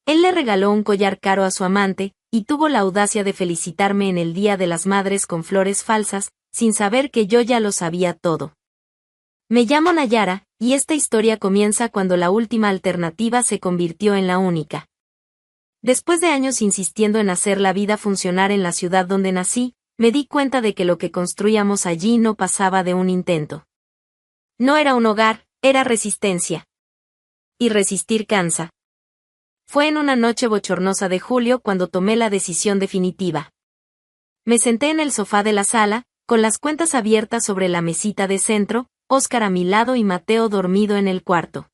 Él le regaló un collar caro a su amante, y tuvo la audacia de felicitarme en el Día de las Madres con flores falsas, sin saber que yo ya lo sabía todo. Me llamo Nayara, y esta historia comienza cuando la última alternativa se convirtió en la única. Después de años insistiendo en hacer la vida funcionar en la ciudad donde nací, me di cuenta de que lo que construíamos allí no pasaba de un intento. No era un hogar, era resistencia. Y resistir cansa. Fue en una noche bochornosa de julio cuando tomé la decisión definitiva. Me senté en el sofá de la sala, con las cuentas abiertas sobre la mesita de centro, Óscar a mi lado y Mateo dormido en el cuarto.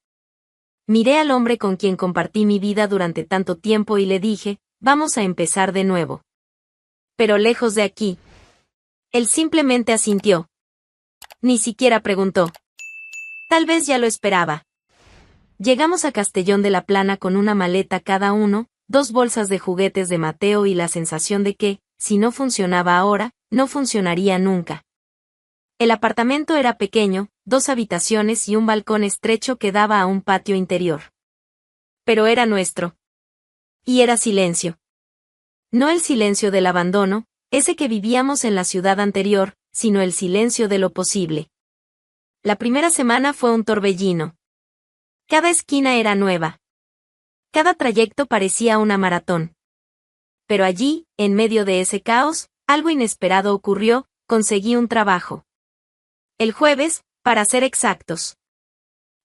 Miré al hombre con quien compartí mi vida durante tanto tiempo y le dije, vamos a empezar de nuevo. Pero lejos de aquí. Él simplemente asintió. Ni siquiera preguntó. Tal vez ya lo esperaba. Llegamos a Castellón de la Plana con una maleta cada uno, 2 bolsas de juguetes de Mateo y la sensación de que, si no funcionaba ahora, no funcionaría nunca. El apartamento era pequeño, 2 habitaciones y un balcón estrecho que daba a un patio interior. Pero era nuestro. Y era silencio. No el silencio del abandono, ese que vivíamos en la ciudad anterior, sino el silencio de lo posible. La primera semana fue un torbellino. Cada esquina era nueva. Cada trayecto parecía una maratón. Pero allí, en medio de ese caos, algo inesperado ocurrió, conseguí un trabajo. El jueves, para ser exactos.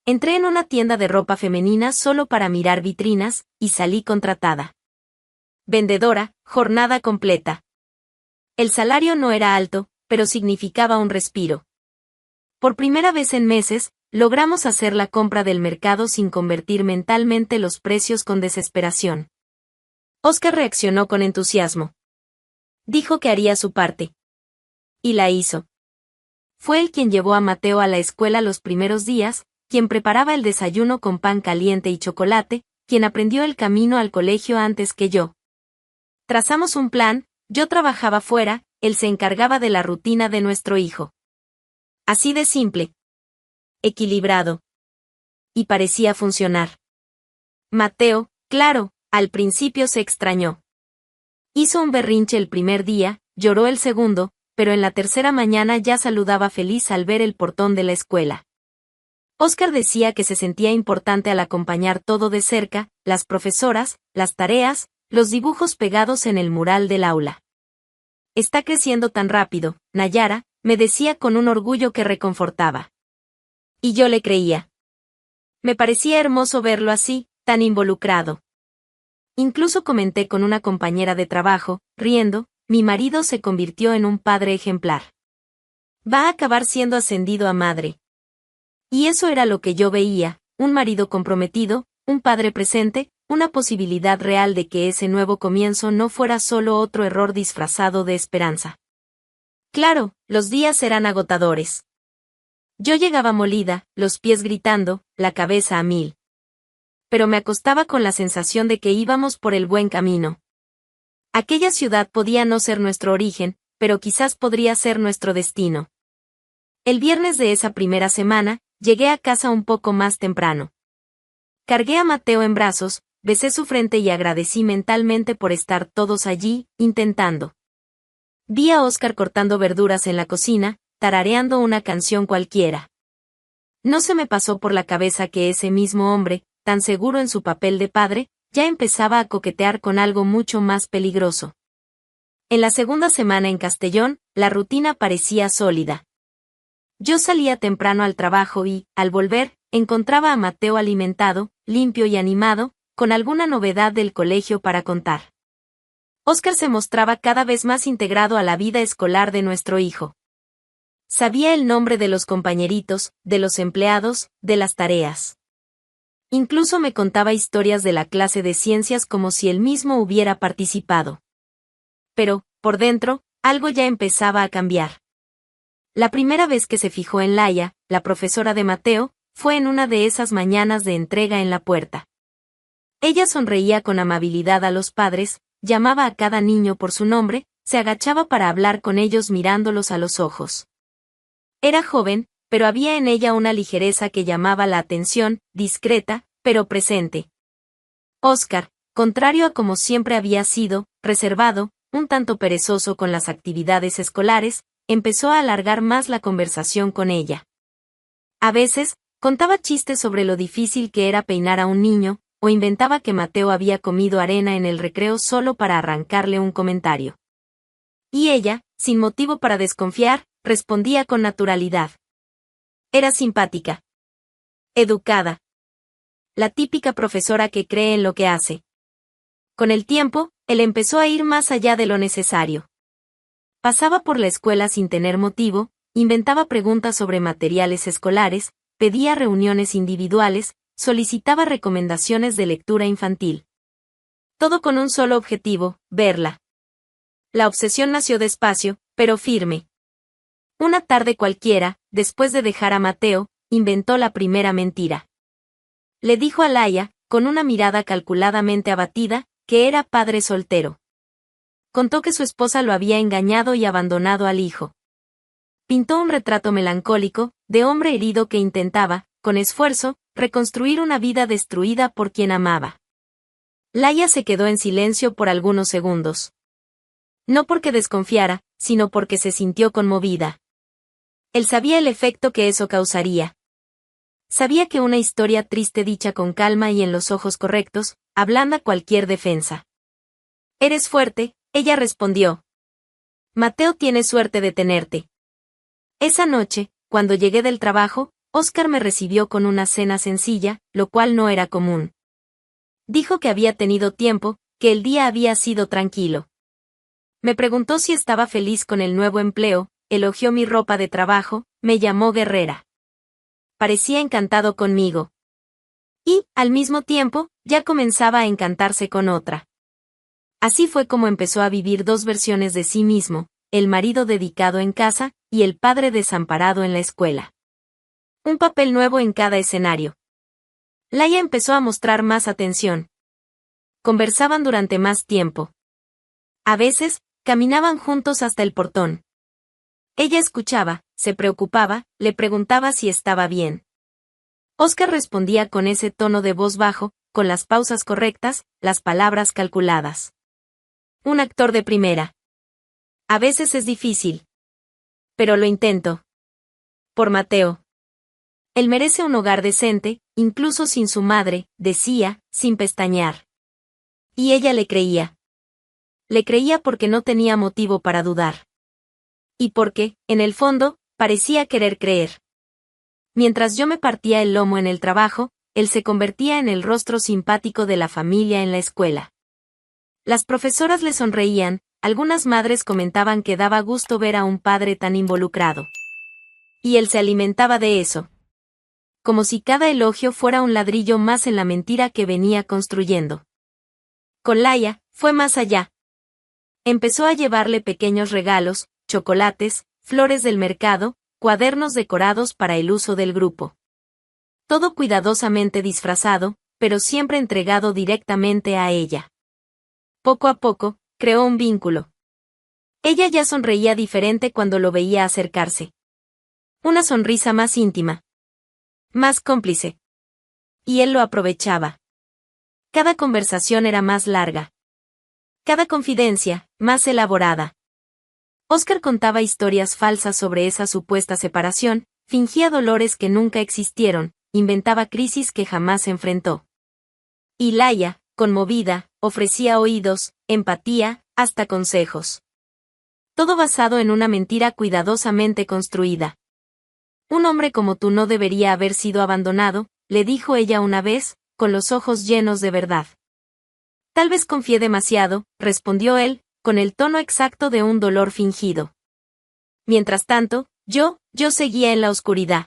Entré en una tienda de ropa femenina solo para mirar vitrinas, y salí contratada. Vendedora, jornada completa. El salario no era alto, pero significaba un respiro. Por primera vez en meses, logramos hacer la compra del mercado sin convertir mentalmente los precios con desesperación. Óscar reaccionó con entusiasmo. Dijo que haría su parte. Y la hizo. Fue él quien llevó a Mateo a la escuela los primeros días, quien preparaba el desayuno con pan caliente y chocolate, quien aprendió el camino al colegio antes que yo. Trazamos un plan, yo trabajaba fuera, él se encargaba de la rutina de nuestro hijo. Así de simple. Equilibrado. Y parecía funcionar. Mateo, claro, al principio se extrañó. Hizo un berrinche el primer día, lloró el segundo, pero en la tercera mañana ya saludaba feliz al ver el portón de la escuela. Óscar decía que se sentía importante al acompañar todo de cerca, las profesoras, las tareas, los dibujos pegados en el mural del aula. Está creciendo tan rápido, Nayara, me decía con un orgullo que reconfortaba. Y yo le creía. Me parecía hermoso verlo así, tan involucrado. Incluso comenté con una compañera de trabajo, riendo, mi marido se convirtió en un padre ejemplar. Va a acabar siendo ascendido a madre. Y eso era lo que yo veía, un marido comprometido, un padre presente, una posibilidad real de que ese nuevo comienzo no fuera solo otro error disfrazado de esperanza. Claro, los días eran agotadores. Yo llegaba molida, los pies gritando, la cabeza a 1000. Pero me acostaba con la sensación de que íbamos por el buen camino. Aquella ciudad podía no ser nuestro origen, pero quizás podría ser nuestro destino. El viernes de esa primera semana, llegué a casa un poco más temprano. Cargué a Mateo en brazos, besé su frente y agradecí mentalmente por estar todos allí, intentando. Vi a Óscar cortando verduras en la cocina, tarareando una canción cualquiera. No se me pasó por la cabeza que ese mismo hombre, tan seguro en su papel de padre, ya empezaba a coquetear con algo mucho más peligroso. En la segunda semana en Castellón, la rutina parecía sólida. Yo salía temprano al trabajo y, al volver, encontraba a Mateo alimentado, limpio y animado, con alguna novedad del colegio para contar. Óscar se mostraba cada vez más integrado a la vida escolar de nuestro hijo. Sabía el nombre de los compañeritos, de los empleados, de las tareas. Incluso me contaba historias de la clase de ciencias como si él mismo hubiera participado. Pero, por dentro, algo ya empezaba a cambiar. La primera vez que se fijó en Laia, la profesora de Mateo, fue en una de esas mañanas de entrega en la puerta. Ella sonreía con amabilidad a los padres, llamaba a cada niño por su nombre, se agachaba para hablar con ellos mirándolos a los ojos. Era joven, pero había en ella una ligereza que llamaba la atención, discreta, pero presente. Óscar, Contrario a como siempre había sido, reservado, un tanto perezoso con las actividades escolares, empezó a alargar más la conversación con ella. A veces, contaba chistes sobre lo difícil que era peinar a un niño, o inventaba que Mateo había comido arena en el recreo solo para arrancarle un comentario. Y ella, sin motivo para desconfiar, respondía con naturalidad. Era simpática. Educada. La típica profesora que cree en lo que hace. Con el tiempo, él empezó a ir más allá de lo necesario. Pasaba por la escuela sin tener motivo, inventaba preguntas sobre materiales escolares, pedía reuniones individuales, solicitaba recomendaciones de lectura infantil. Todo con un solo objetivo, verla. La obsesión nació despacio, pero firme. Una tarde cualquiera, después de dejar a Mateo, inventó la primera mentira. Le dijo a Laia, con una mirada calculadamente abatida, que era padre soltero. Contó que su esposa lo había engañado y abandonado al hijo. Pintó un retrato melancólico, de hombre herido que intentaba, con esfuerzo, reconstruir una vida destruida por quien amaba. Laia se quedó en silencio por algunos segundos. No porque desconfiara, sino porque se sintió conmovida. Él sabía el efecto que eso causaría. Sabía que una historia triste dicha con calma y en los ojos correctos, ablanda cualquier defensa. «Eres fuerte», ella respondió. «Mateo tiene suerte de tenerte». Esa noche, cuando llegué del trabajo, Óscar me recibió con una cena sencilla, lo cual no era común. Dijo que había tenido tiempo, que el día había sido tranquilo. Me preguntó si estaba feliz con el nuevo empleo, elogió mi ropa de trabajo, me llamó guerrera. Parecía encantado conmigo. Y, al mismo tiempo, ya comenzaba a encantarse con otra. Así fue como empezó a vivir dos versiones de sí mismo, el marido dedicado en casa, y el padre desamparado en la escuela. Un papel nuevo en cada escenario. Laia empezó a mostrar más atención. Conversaban durante más tiempo. A veces, caminaban juntos hasta el portón. Ella escuchaba, se preocupaba, le preguntaba si estaba bien. Óscar respondía con ese tono de voz bajo, con las pausas correctas, las palabras calculadas. Un actor de primera. A veces es difícil. Pero lo intento. Por Mateo. Él merece un hogar decente, incluso sin su madre, decía, sin pestañear. Y ella le creía. Le creía porque no tenía motivo para dudar. Y porque, en el fondo, parecía querer creer. Mientras yo me partía el lomo en el trabajo, él se convertía en el rostro simpático de la familia en la escuela. Las profesoras le sonreían, algunas madres comentaban que daba gusto ver a un padre tan involucrado. Y él se alimentaba de eso. Como si cada elogio fuera un ladrillo más en la mentira que venía construyendo. Con Laia, fue más allá. Empezó a llevarle pequeños regalos, chocolates, flores del mercado, cuadernos decorados para el uso del grupo. Todo cuidadosamente disfrazado, pero siempre entregado directamente a ella. Poco a poco, creó un vínculo. Ella ya sonreía diferente cuando lo veía acercarse. Una sonrisa más íntima. Más cómplice. Y él lo aprovechaba. Cada conversación era más larga. Cada confidencia, más elaborada. Óscar contaba historias falsas sobre esa supuesta separación, fingía dolores que nunca existieron, inventaba crisis que jamás enfrentó. Y Laia, conmovida, ofrecía oídos, empatía, hasta consejos. Todo basado en una mentira cuidadosamente construida. Un hombre como tú no debería haber sido abandonado, le dijo ella una vez, con los ojos llenos de verdad. Tal vez confié demasiado, respondió él, con el tono exacto de un dolor fingido. Mientras tanto, yo seguía en la oscuridad.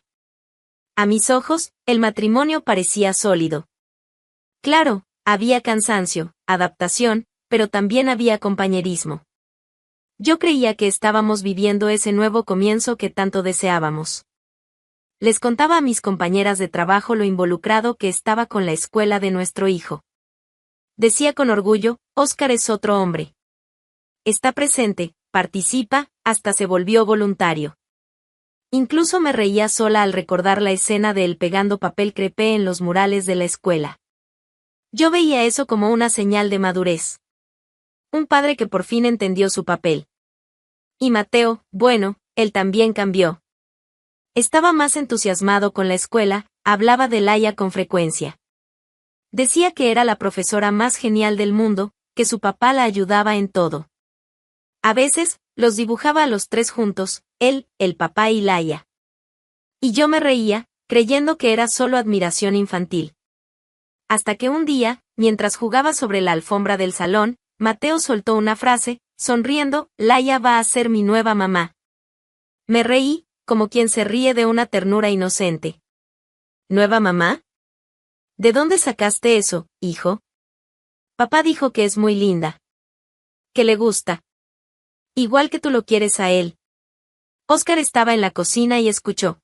A mis ojos, el matrimonio parecía sólido. Claro, había cansancio, adaptación, pero también había compañerismo. Yo creía que estábamos viviendo ese nuevo comienzo que tanto deseábamos. Les contaba a mis compañeras de trabajo lo involucrado que estaba con la escuela de nuestro hijo. Decía con orgullo, Óscar es otro hombre. Está presente, participa, hasta se volvió voluntario. Incluso me reía sola al recordar la escena de él pegando papel crepé en los murales de la escuela. Yo veía eso como una señal de madurez. Un padre que por fin entendió su papel. Y Mateo, bueno, él también cambió. Estaba más entusiasmado con la escuela, hablaba de Laia con frecuencia. Decía que era la profesora más genial del mundo, que su papá la ayudaba en todo. A veces, los dibujaba a los tres juntos, él, el papá y Laia. Y yo me reía, creyendo que era solo admiración infantil. Hasta que un día, mientras jugaba sobre la alfombra del salón, Mateo soltó una frase, sonriendo, Laia va a ser mi nueva mamá. Me reí, como quien se ríe de una ternura inocente. ¿Nueva mamá? ¿De dónde sacaste eso, hijo? Papá dijo que es muy linda. Que le gusta. Igual que tú lo quieres a él. Óscar estaba en la cocina y escuchó.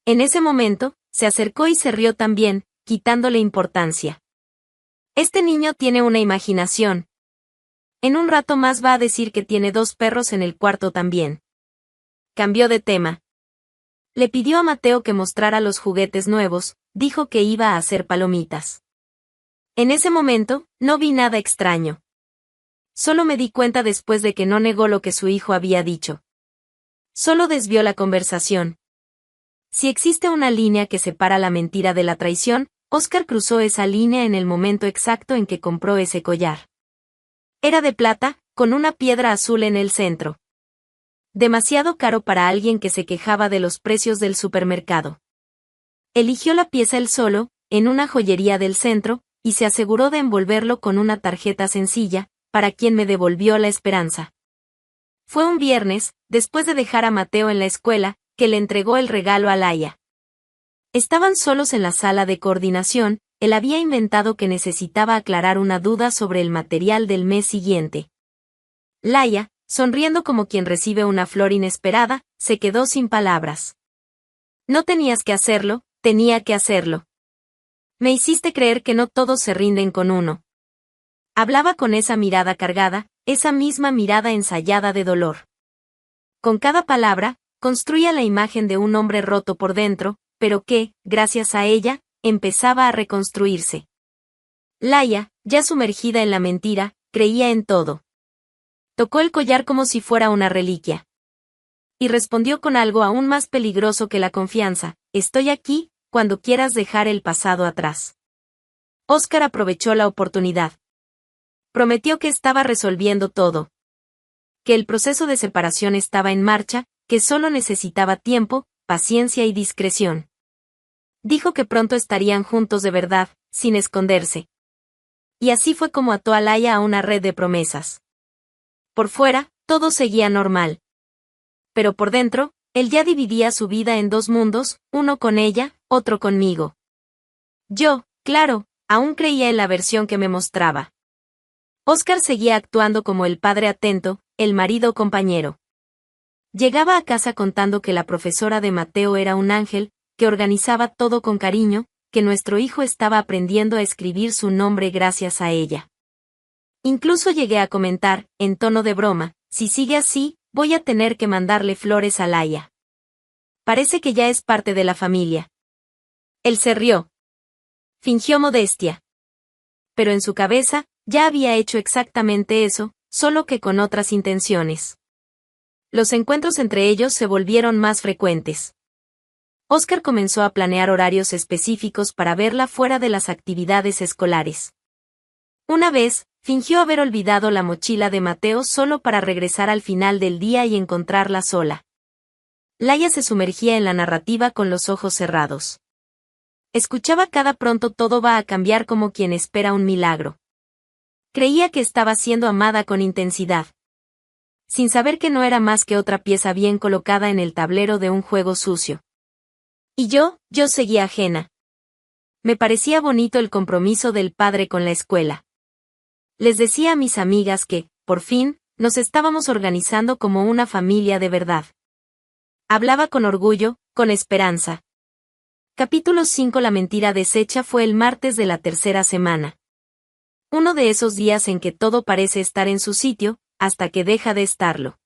En ese momento, se acercó y se rió también, quitándole importancia. Este niño tiene una imaginación. En un rato más va a decir que tiene 2 perros en el cuarto también. Cambió de tema. Le pidió a Mateo que mostrara los juguetes nuevos, dijo que iba a hacer palomitas. En ese momento, no vi nada extraño. Solo me di cuenta después de que no negó lo que su hijo había dicho. Solo desvió la conversación. Si existe una línea que separa la mentira de la traición, Óscar cruzó esa línea en el momento exacto en que compró ese collar. Era de plata, con una piedra azul en el centro. Demasiado caro para alguien que se quejaba de los precios del supermercado. Eligió la pieza él solo, en una joyería del centro, y se aseguró de envolverlo con una tarjeta sencilla, para quien me devolvió la esperanza. Fue un viernes, después de dejar a Mateo en la escuela, que le entregó el regalo a Laia. Estaban solos en la sala de coordinación, él había inventado que necesitaba aclarar una duda sobre el material del mes siguiente. Laia, sonriendo como quien recibe una flor inesperada, se quedó sin palabras. No tenías que hacerlo, tenía que hacerlo. Me hiciste creer que no todos se rinden con uno. Hablaba con esa mirada cargada, esa misma mirada ensayada de dolor. Con cada palabra, construía la imagen de un hombre roto por dentro, pero que, gracias a ella, empezaba a reconstruirse. Laia, ya sumergida en la mentira, creía en todo. Tocó el collar como si fuera una reliquia. Y respondió con algo aún más peligroso que la confianza, estoy aquí, cuando quieras dejar el pasado atrás. Óscar aprovechó la oportunidad. Prometió que estaba resolviendo todo. Que el proceso de separación estaba en marcha, que solo necesitaba tiempo, paciencia y discreción. Dijo que pronto estarían juntos de verdad, sin esconderse. Y así fue como ató a Laia a una red de promesas. Por fuera, todo seguía normal. Pero por dentro, él ya dividía su vida en 2 mundos, uno con ella, otro conmigo. Yo, claro, aún creía en la versión que me mostraba. Óscar seguía actuando como el padre atento, el marido compañero. Llegaba a casa contando que la profesora de Mateo era un ángel, que organizaba todo con cariño, que nuestro hijo estaba aprendiendo a escribir su nombre gracias a ella. Incluso llegué a comentar, en tono de broma, si sigue así, voy a tener que mandarle flores a Laia. Parece que ya es parte de la familia. Él se rió. Fingió modestia. Pero en su cabeza, ya había hecho exactamente eso, solo que con otras intenciones. Los encuentros entre ellos se volvieron más frecuentes. Óscar comenzó a planear horarios específicos para verla fuera de las actividades escolares. Una vez, fingió haber olvidado la mochila de Mateo solo para regresar al final del día y encontrarla sola. Laia se sumergía en la narrativa con los ojos cerrados. Escuchaba cada pronto todo va a cambiar como quien espera un milagro. Creía que estaba siendo amada con intensidad. Sin saber que no era más que otra pieza bien colocada en el tablero de un juego sucio. Y yo seguía ajena. Me parecía bonito el compromiso del padre con la escuela. Les decía a mis amigas que, por fin, nos estábamos organizando como una familia de verdad. Hablaba con orgullo, con esperanza. Capítulo 5. La mentira deshecha fue el martes de la 3ª semana. Uno de esos días en que todo parece estar en su sitio, hasta que deja de estarlo.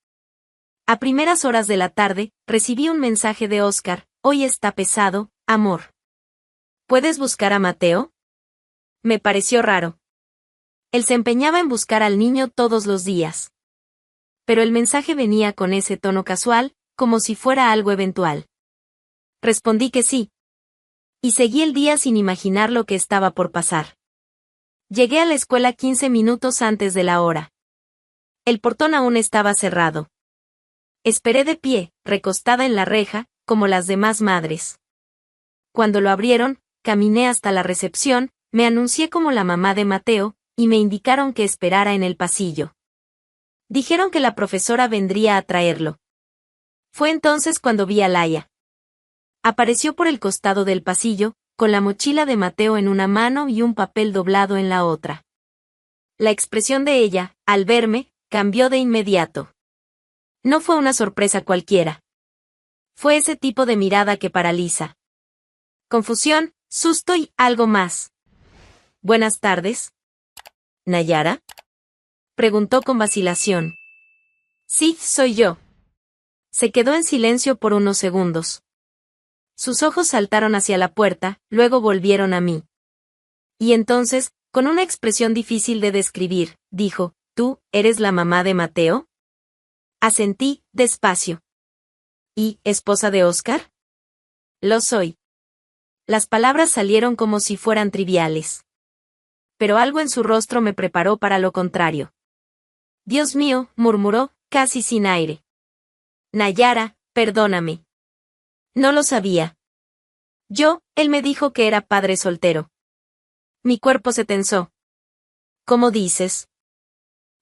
A primeras horas de la tarde, recibí un mensaje de Óscar, hoy está pesado, amor. ¿Puedes buscar a Mateo? Me pareció raro. Él se empeñaba en buscar al niño todos los días. Pero el mensaje venía con ese tono casual, como si fuera algo eventual. Respondí que sí. Y seguí el día sin imaginar lo que estaba por pasar. Llegué a la escuela 15 minutos antes de la hora. El portón aún estaba cerrado. Esperé de pie, recostada en la reja, como las demás madres. Cuando lo abrieron, caminé hasta la recepción, me anuncié como la mamá de Mateo, y me indicaron que esperara en el pasillo. Dijeron que la profesora vendría a traerlo. Fue entonces cuando vi a Laia. Apareció por el costado del pasillo, con la mochila de Mateo en una mano y un papel doblado en la otra. La expresión de ella, al verme, cambió de inmediato. No fue una sorpresa cualquiera. Fue ese tipo de mirada que paraliza. Confusión, susto y algo más. Buenas tardes. ¿Nayara? Preguntó con vacilación. Sí, soy yo. Se quedó en silencio por unos segundos. Sus ojos saltaron hacia la puerta, luego volvieron a mí. Y entonces, con una expresión difícil de describir, dijo, ¿tú, eres la mamá de Mateo? Asentí, despacio. ¿Y, esposa de Óscar? Lo soy. Las palabras salieron como si fueran triviales. Pero algo en su rostro me preparó para lo contrario. Dios mío, murmuró, casi sin aire. Nayara, perdóname. No lo sabía. Él me dijo que era padre soltero. Mi cuerpo se tensó. ¿Cómo dices?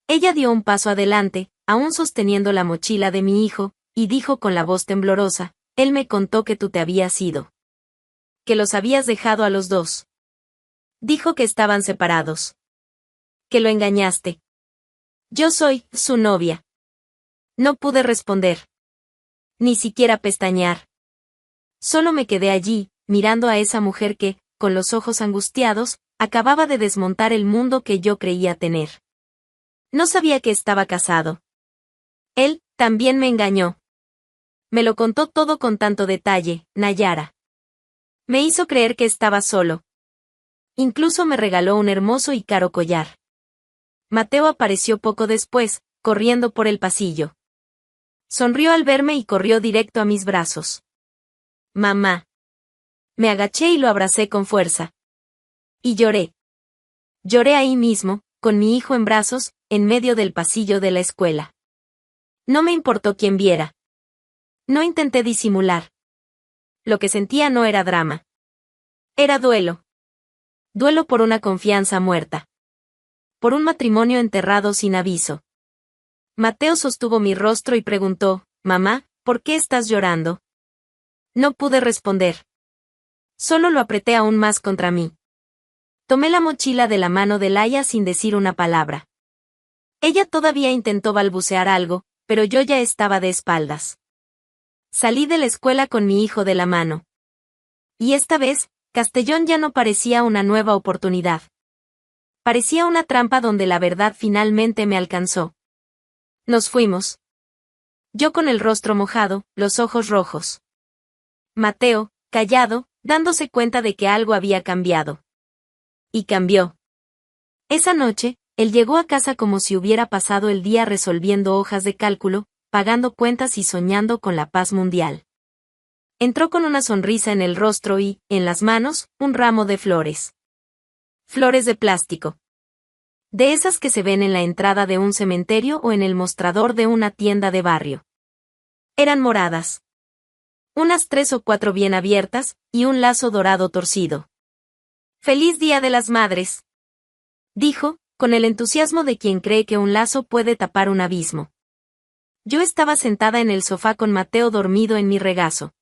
Ella dio un paso adelante, aún sosteniendo la mochila de mi hijo, y dijo con la voz temblorosa, él me contó que tú te habías ido. Que los habías dejado a los dos. Dijo que estaban separados. Que lo engañaste. Yo soy su novia. No pude responder. Ni siquiera pestañear. Solo me quedé allí, mirando a esa mujer que, con los ojos angustiados, acababa de desmontar el mundo que yo creía tener. No sabía que estaba casado. Él, también me engañó. Me lo contó todo con tanto detalle, Nayara. Me hizo creer que estaba solo. Incluso me regaló un hermoso y caro collar. Mateo apareció poco después, corriendo por el pasillo. Sonrió al verme y corrió directo a mis brazos. Mamá. Me agaché y lo abracé con fuerza. Y lloré. Lloré ahí mismo, con mi hijo en brazos, en medio del pasillo de la escuela. No me importó quién viera. No intenté disimular. Lo que sentía no era drama. Era duelo. Duelo por una confianza muerta. Por un matrimonio enterrado sin aviso. Mateo sostuvo mi rostro y preguntó, mamá, ¿por qué estás llorando? No pude responder. Solo lo apreté aún más contra mí. Tomé la mochila de la mano de Laia sin decir una palabra. Ella todavía intentó balbucear algo, pero yo ya estaba de espaldas. Salí de la escuela con mi hijo de la mano. Y esta vez, Castellón ya no parecía una nueva oportunidad. Parecía una trampa donde la verdad finalmente me alcanzó. Nos fuimos. Yo con el rostro mojado, los ojos rojos. Mateo, callado, dándose cuenta de que algo había cambiado. Y cambió. Esa noche, él llegó a casa como si hubiera pasado el día resolviendo hojas de cálculo, pagando cuentas y soñando con la paz mundial. Entró con una sonrisa en el rostro y, en las manos, un ramo de flores. Flores de plástico. De esas que se ven en la entrada de un cementerio o en el mostrador de una tienda de barrio. Eran moradas. Unas 3 o 4 bien abiertas, y un lazo dorado torcido. ¡Feliz Día de las Madres! Dijo, con el entusiasmo de quien cree que un lazo puede tapar un abismo. Yo estaba sentada en el sofá con Mateo dormido en mi regazo.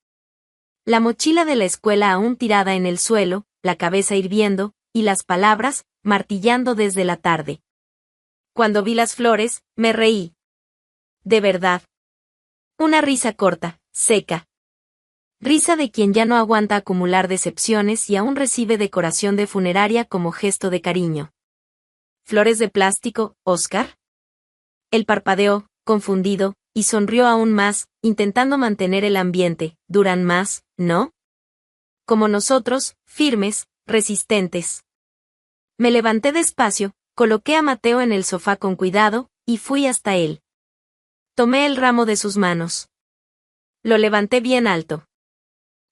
La mochila de la escuela aún tirada en el suelo, la cabeza hirviendo, y las palabras, martillando desde la tarde. Cuando vi las flores, me reí. De verdad. Una risa corta, seca. Risa de quien ya no aguanta acumular decepciones y aún recibe decoración de funeraria como gesto de cariño. ¿Flores de plástico, Óscar? Él parpadeó, confundido, y sonrió aún más, intentando mantener el ambiente. Duran más, ¿no? Como nosotros, firmes, resistentes. Me levanté despacio, coloqué a Mateo en el sofá con cuidado, y fui hasta él. Tomé el ramo de sus manos. Lo levanté bien alto.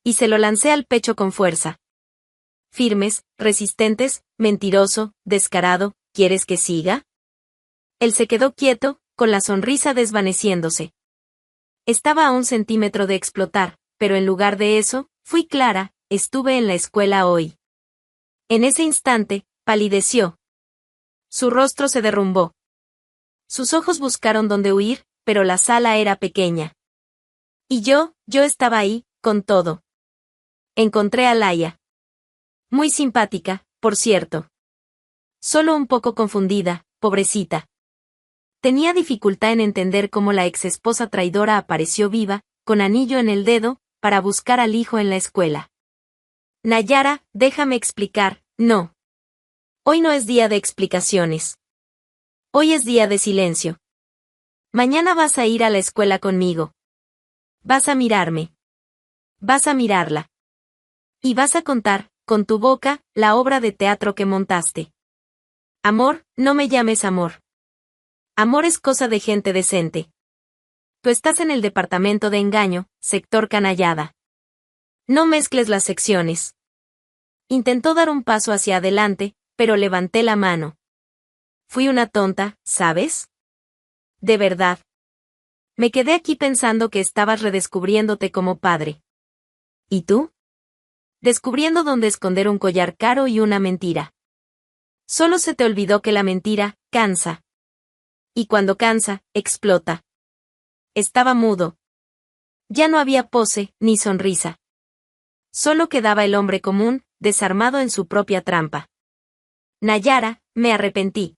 Y se lo lancé al pecho con fuerza. Firmes, resistentes, mentiroso, descarado, ¿quieres que siga? Él se quedó quieto, con la sonrisa desvaneciéndose. Estaba a 1 centímetro de explotar, pero en lugar de eso, fui clara, estuve en la escuela hoy. En ese instante, palideció. Su rostro se derrumbó. Sus ojos buscaron dónde huir, pero la sala era pequeña. Y yo estaba ahí, con todo. Encontré a Laia. Muy simpática, por cierto. Solo un poco confundida, pobrecita. Tenía dificultad en entender cómo la exesposa traidora apareció viva, con anillo en el dedo, para buscar al hijo en la escuela. Nayara, déjame explicar, no. Hoy no es día de explicaciones. Hoy es día de silencio. Mañana vas a ir a la escuela conmigo. Vas a mirarme. Vas a mirarla. Y vas a contar, con tu boca, la obra de teatro que montaste. Amor, no me llames amor. Amor es cosa de gente decente. Tú estás en el departamento de engaño, sector canallada. No mezcles las secciones. Intentó dar un paso hacia adelante, pero levanté la mano. Fui una tonta, ¿sabes? De verdad. Me quedé aquí pensando que estabas redescubriéndote como padre. ¿Y tú? Descubriendo dónde esconder un collar caro y una mentira. Solo se te olvidó que la mentira cansa. Y cuando cansa, explota. Estaba mudo. Ya no había pose, ni sonrisa. Solo quedaba el hombre común, desarmado en su propia trampa. Nayara, me arrepentí.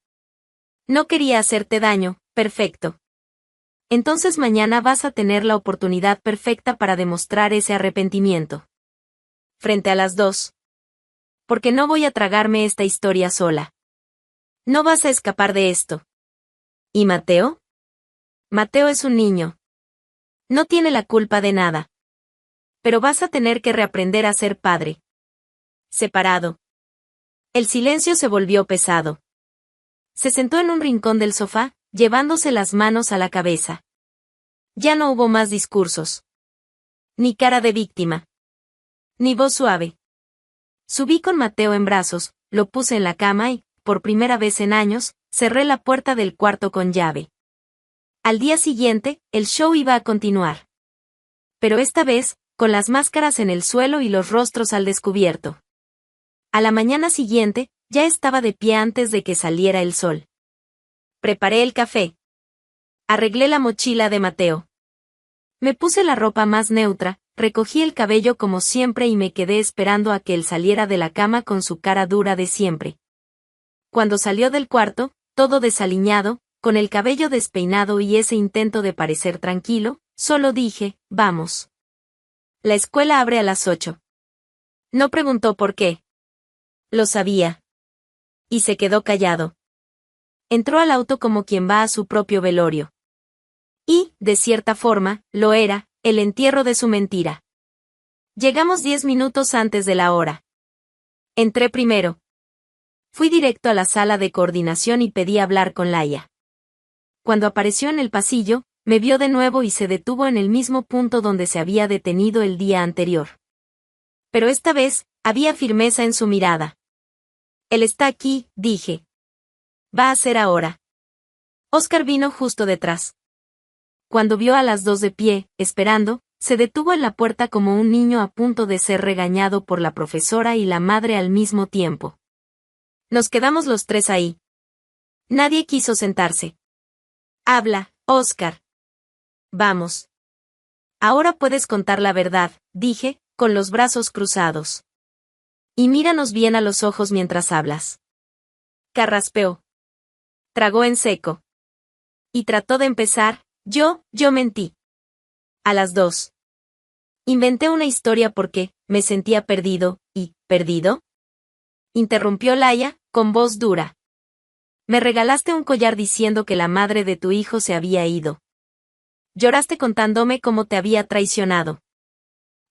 No quería hacerte daño, perfecto. Entonces mañana vas a tener la oportunidad perfecta para demostrar ese arrepentimiento. Frente a las 2. Porque no voy a tragarme esta historia sola. No vas a escapar de esto. ¿Y Mateo? Mateo es un niño. No tiene la culpa de nada. Pero vas a tener que reaprender a ser padre. Separado. El silencio se volvió pesado. Se sentó en un rincón del sofá, llevándose las manos a la cabeza. Ya no hubo más discursos. Ni cara de víctima. Ni voz suave. Subí con Mateo en brazos, lo puse en la cama y, por primera vez en años, cerré la puerta del cuarto con llave. Al día siguiente, el show iba a continuar. Pero esta vez, con las máscaras en el suelo y los rostros al descubierto. A la mañana siguiente, ya estaba de pie antes de que saliera el sol. Preparé el café. Arreglé la mochila de Mateo. Me puse la ropa más neutra, recogí el cabello como siempre y me quedé esperando a que él saliera de la cama con su cara dura de siempre. Cuando salió del cuarto, todo desaliñado, con el cabello despeinado y ese intento de parecer tranquilo, solo dije, vamos. La escuela abre a las 8. No preguntó por qué. Lo sabía. Y se quedó callado. Entró al auto como quien va a su propio velorio. Y, de cierta forma, lo era, el entierro de su mentira. Llegamos 10 minutos antes de la hora. Entré primero. Fui directo a la sala de coordinación y pedí hablar con Laia. Cuando apareció en el pasillo, me vio de nuevo y se detuvo en el mismo punto donde se había detenido el día anterior. Pero esta vez, había firmeza en su mirada. Él está aquí, dije. Va a ser ahora. Oscar vino justo detrás. Cuando vio a las 2 de pie, esperando, se detuvo en la puerta como un niño a punto de ser regañado por la profesora y la madre al mismo tiempo. Nos quedamos los tres ahí. Nadie quiso sentarse. Habla, Oscar. Vamos. Ahora puedes contar la verdad, dije, con los brazos cruzados. Y míranos bien a los ojos mientras hablas. Carraspeó. Tragó en seco. Y trató de empezar, yo mentí. A las 2. Inventé una historia porque, me sentía perdido, y, ¿perdido? Interrumpió Laia, con voz dura. Me regalaste un collar diciendo que la madre de tu hijo se había ido. Lloraste contándome cómo te había traicionado.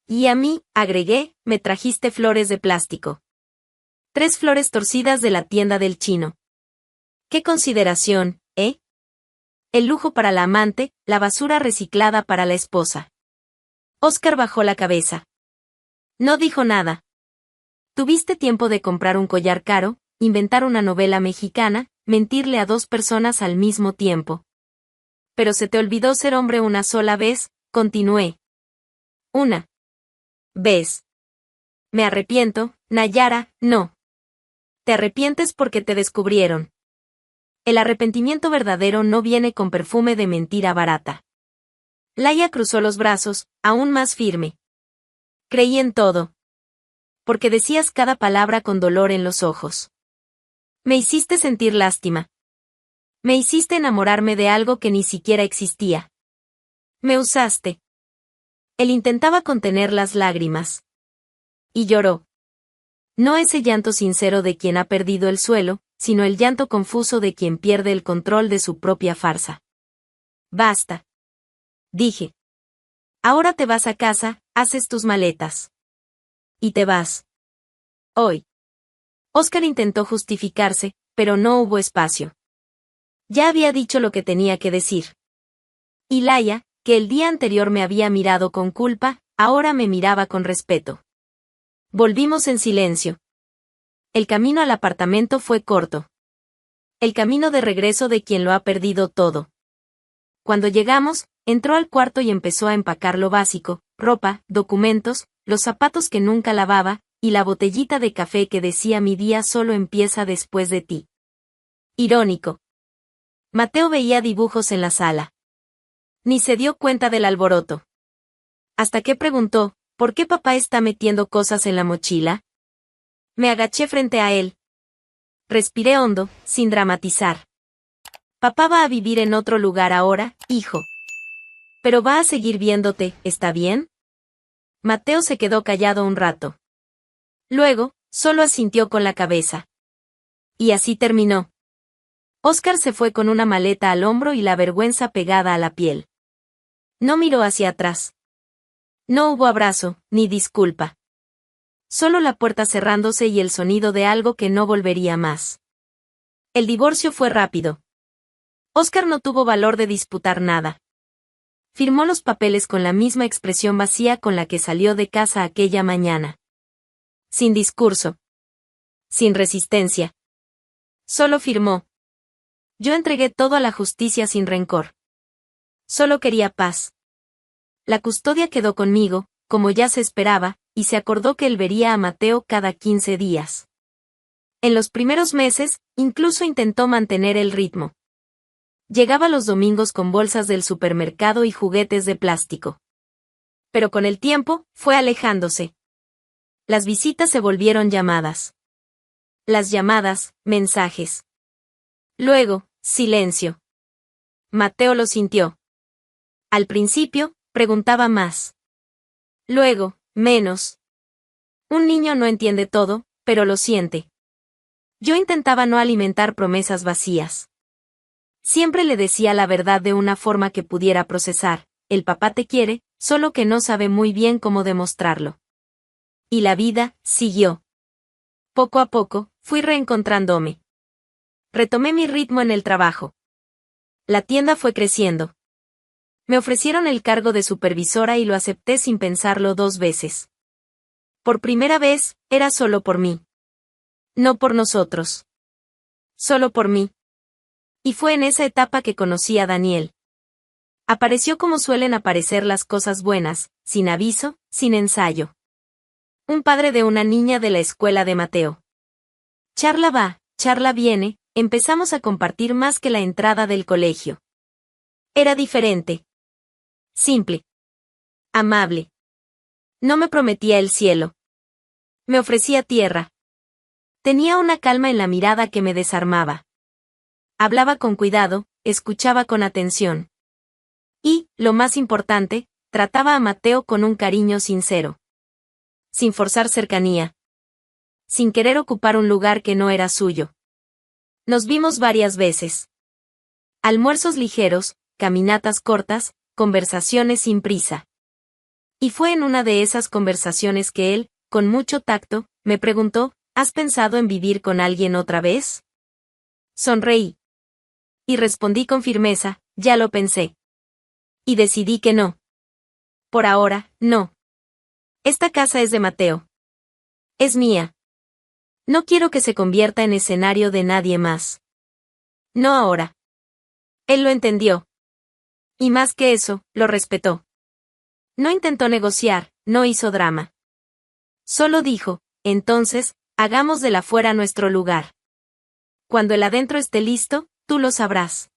Y a mí, agregué, me trajiste flores de plástico. 3 flores torcidas de la tienda del chino. ¡Qué consideración, eh! El lujo para la amante, la basura reciclada para la esposa. Óscar bajó la cabeza. No dijo nada. Tuviste tiempo de comprar un collar caro, inventar una novela mexicana, mentirle a 2 personas al mismo tiempo. Pero se te olvidó ser hombre una sola vez, continué. Una vez. Me arrepiento, Nayara, no. Te arrepientes porque te descubrieron. El arrepentimiento verdadero no viene con perfume de mentira barata. Laia cruzó los brazos, aún más firme. Creí en todo. Porque decías cada palabra con dolor en los ojos. Me hiciste sentir lástima. Me hiciste enamorarme de algo que ni siquiera existía. Me usaste. Él intentaba contener las lágrimas. Y lloró. No ese llanto sincero de quien ha perdido el suelo, sino el llanto confuso de quien pierde el control de su propia farsa. Basta. Dije. Ahora te vas a casa, haces tus maletas. Y te vas. Hoy. Óscar intentó justificarse, pero no hubo espacio. Ya había dicho lo que tenía que decir. Y Laia, que el día anterior me había mirado con culpa, ahora me miraba con respeto. Volvimos en silencio. El camino al apartamento fue corto. El camino de regreso de quien lo ha perdido todo. Cuando llegamos, entró al cuarto y empezó a empacar lo básico, ropa, documentos, los zapatos que nunca lavaba, y la botellita de café que decía mi día solo empieza después de ti. Irónico. Mateo veía dibujos en la sala. Ni se dio cuenta del alboroto. Hasta que preguntó, ¿por qué papá está metiendo cosas en la mochila? Me agaché frente a él. Respiré hondo, sin dramatizar. Papá va a vivir en otro lugar ahora, hijo. Pero va a seguir viéndote, ¿está bien? Mateo se quedó callado un rato. Luego, solo asintió con la cabeza. Y así terminó. Óscar se fue con una maleta al hombro y la vergüenza pegada a la piel. No miró hacia atrás. No hubo abrazo, ni disculpa. Solo la puerta cerrándose y el sonido de algo que no volvería más. El divorcio fue rápido. Óscar no tuvo valor de disputar nada. Firmó los papeles con la misma expresión vacía con la que salió de casa aquella mañana. Sin discurso. Sin resistencia. Solo firmó. Yo entregué todo a la justicia sin rencor. Solo quería paz. La custodia quedó conmigo, como ya se esperaba, y se acordó que él vería a Mateo cada 15 días. En los primeros meses, incluso intentó mantener el ritmo. Llegaba los domingos con bolsas del supermercado y juguetes de plástico. Pero con el tiempo, fue alejándose. Las visitas se volvieron llamadas. Las llamadas, mensajes. Luego, silencio. Mateo lo sintió. Al principio, preguntaba más. Luego, menos. Un niño no entiende todo, pero lo siente. Yo intentaba no alimentar promesas vacías. Siempre le decía la verdad de una forma que pudiera procesar. El papá te quiere, solo que no sabe muy bien cómo demostrarlo. Y la vida siguió. Poco a poco, fui reencontrándome. Retomé mi ritmo en el trabajo. La tienda fue creciendo. Me ofrecieron el cargo de supervisora y lo acepté sin pensarlo 2 veces. Por primera vez, era solo por mí. No por nosotros. Solo por mí. Y fue en esa etapa que conocí a Daniel. Apareció como suelen aparecer las cosas buenas, sin aviso, sin ensayo. Un padre de una niña de la escuela de Mateo. Charla va, charla viene, empezamos a compartir más que la entrada del colegio. Era diferente. Simple. Amable. No me prometía el cielo. Me ofrecía tierra. Tenía una calma en la mirada que me desarmaba. Hablaba con cuidado, escuchaba con atención. Y, lo más importante, trataba a Mateo con un cariño sincero. Sin forzar cercanía. Sin querer ocupar un lugar que no era suyo. Nos vimos varias veces. Almuerzos ligeros, caminatas cortas, conversaciones sin prisa. Y fue en una de esas conversaciones que él, con mucho tacto, me preguntó, ¿has pensado en vivir con alguien otra vez? Sonreí. Y respondí con firmeza, ya lo pensé. Y decidí que no. Por ahora, no. Esta casa es de Mateo. Es mía. No quiero que se convierta en escenario de nadie más. No ahora. Él lo entendió. Y más que eso, lo respetó. No intentó negociar, no hizo drama. Solo dijo, entonces, hagamos del afuera nuestro lugar. Cuando el adentro esté listo, tú lo sabrás.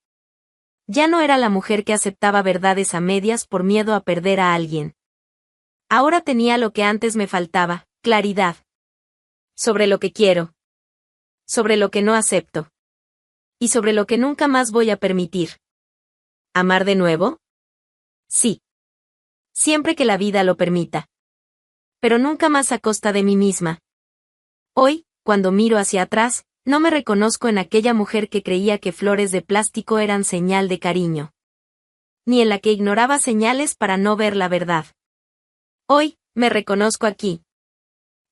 Ya no era la mujer que aceptaba verdades a medias por miedo a perder a alguien. Ahora tenía lo que antes me faltaba, claridad. Sobre lo que quiero. Sobre lo que no acepto. Y sobre lo que nunca más voy a permitir. ¿Amar de nuevo? Sí. Siempre que la vida lo permita. Pero nunca más a costa de mí misma. Hoy, cuando miro hacia atrás, no me reconozco en aquella mujer que creía que flores de plástico eran señal de cariño. Ni en la que ignoraba señales para no ver la verdad. Hoy, me reconozco aquí.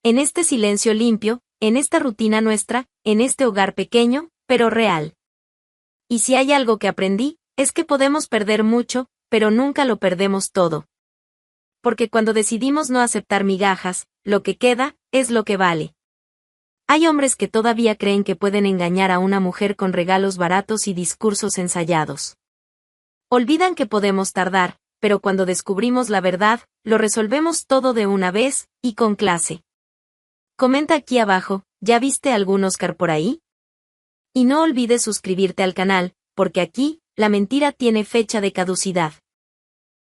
En este silencio limpio, en esta rutina nuestra, en este hogar pequeño, pero real. Y si hay algo que aprendí, es que podemos perder mucho, pero nunca lo perdemos todo. Porque cuando decidimos no aceptar migajas, lo que queda, es lo que vale. Hay hombres que todavía creen que pueden engañar a una mujer con regalos baratos y discursos ensayados. Olvidan que podemos tardar, pero cuando descubrimos la verdad, lo resolvemos todo de una vez, y con clase. Comenta aquí abajo, ¿ya viste algún Oscar por ahí? Y no olvides suscribirte al canal, porque aquí, la mentira tiene fecha de caducidad.